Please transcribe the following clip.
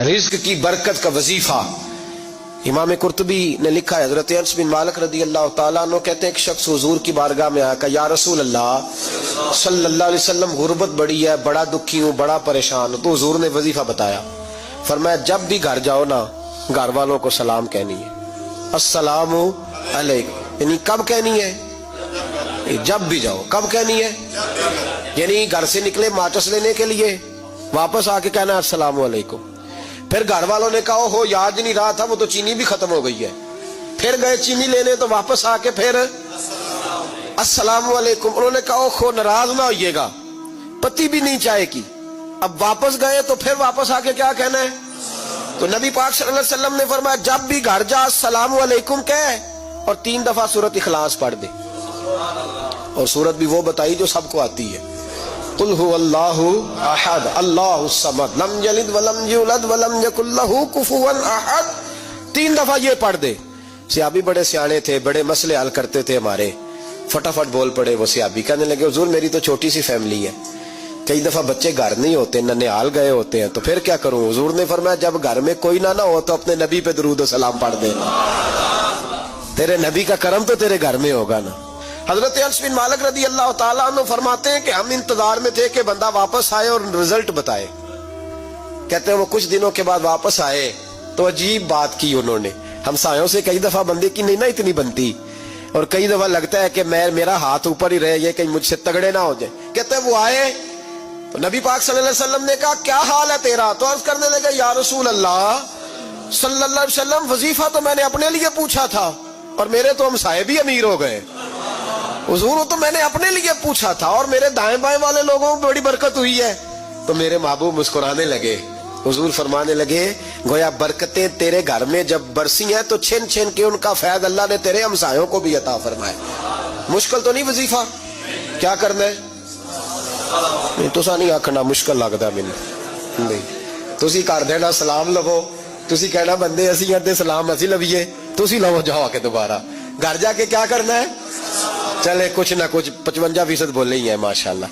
رزق کی برکت کا وظیفہ امام قرطبی نے لکھا ہے، حضرت انس بن مالک رضی اللہ تعالیٰ عنہ کہتے ہیں ایک شخص حضور کی بارگاہ میں آیا، کہا یا رسول اللہ صلی اللہ علیہ وسلم غربت بڑی ہے، بڑا دکھی ہوں، بڑا پریشان ہوں۔ تو حضور نے وظیفہ بتایا، فرمایا جب بھی گھر جاؤ نا گھر والوں کو سلام کہنی ہے، السلام علیکم، یعنی کب کہنی ہے؟ جب بھی جاؤ۔ کب کہنی ہے؟ یعنی گھر سے نکلے ماچس لینے کے لیے، واپس آ کے کہنا السلام علیکم۔ پھر گھر والوں نے کہا ہو یاد نہیں رہا تھا، وہ تو چینی بھی ختم ہو گئی ہے، پھر گئے چینی لینے تو واپس آ کے پھر السلام علیکم۔ انہوں نے کہا ہو ناراض نہ ہوئیے گا، پتی بھی نہیں چائے کی، اب واپس گئے تو پھر واپس آ کے کیا کہنا ہے؟ تو نبی پاک صلی اللہ علیہ وسلم نے فرمایا جب بھی گھر جا السلام علیکم کہے اور 3 دفعہ سورۃ اخلاص پڑھ دے، اور سورت بھی وہ بتائی جو سب کو آتی ہے، قل هو اللہ احد اللہ الصمد لم یلد ولم یولد ولم یکن لہ کفوا احد۔ 3 دفعہ یہ پڑھ دے۔ صحابی بڑے سیانے تھے، بڑے مسئلے حل کرتے تھے ہمارے، فٹافٹ بول پڑے وہ صحابی، کہنے لگے حضور میری تو چھوٹی سی فیملی ہے، کئی دفعہ بچے گھر نہیں ہوتے، ننھیال گئے ہوتے ہیں، تو پھر کیا کروں؟ حضور نے فرمایا جب گھر میں کوئی نہ ہو تو اپنے نبی پہ درود و سلام پڑھ دے، تیرے نبی کا کرم تو تیرے گھر میں ہوگا نا۔ حضرت انس بن مالک رضی اللہ تعالیٰ عنہ فرماتے ہیں کہ ہم انتظار میں تھے کہ بندہ واپس آئے اور رزلٹ بتائے۔ کہتے ہیں وہ کچھ دنوں کے بعد واپس آئے تو عجیب بات کی انہوں نے، ہمسایوں سے کئی دفعہ بندے کی نہیں نا اتنی بنتی، اور کئی دفعہ لگتا ہے کہ میرا ہاتھ اوپر ہی رہے، یہ کہیں مجھ سے تگڑے نہ ہو جائے۔ کہتے ہیں وہ آئے تو نبی پاک صلی اللہ علیہ وسلم نے کہا کیا حال ہے تیرا؟ تو عرض کرنے لگے یا رسول اللہ صلی اللہ علیہ وسلم وظیفہ تو میں نے اپنے لیے پوچھا تھا اور میرے تو ہمسائے بھی امیر ہو گئے، حضور تو میں نے اپنے لیے پوچھا تھا اور میرے دائیں بائیں والے لوگوں کو بڑی برکت ہوئی ہے۔ تو میرے محبوب مسکرانے لگے، حضور فرمانے لگے گویا برکتیں تیرے گھر میں جب برسی ہیں تو چھن چھن کے ان کا فیض اللہ نے تیرے ہمسایوں کو بھی عطا فرمایا۔ مشکل تو نہیں وظیفہ؟ کیا کرنا ہے؟ نہیں تو نہیں آکھنا مشکل لگتا مینوں، نہیں تسی کر دینا سلام لو، تسی کہنا بندے اسی ہیں تے سلام اسی لویے، تسی لو جاؤ کے دوبارہ گھر جا کے کیا کرنا ہے؟ چلے کچھ نہ کچھ 55% بولے ہی ہیں ماشاءاللہ۔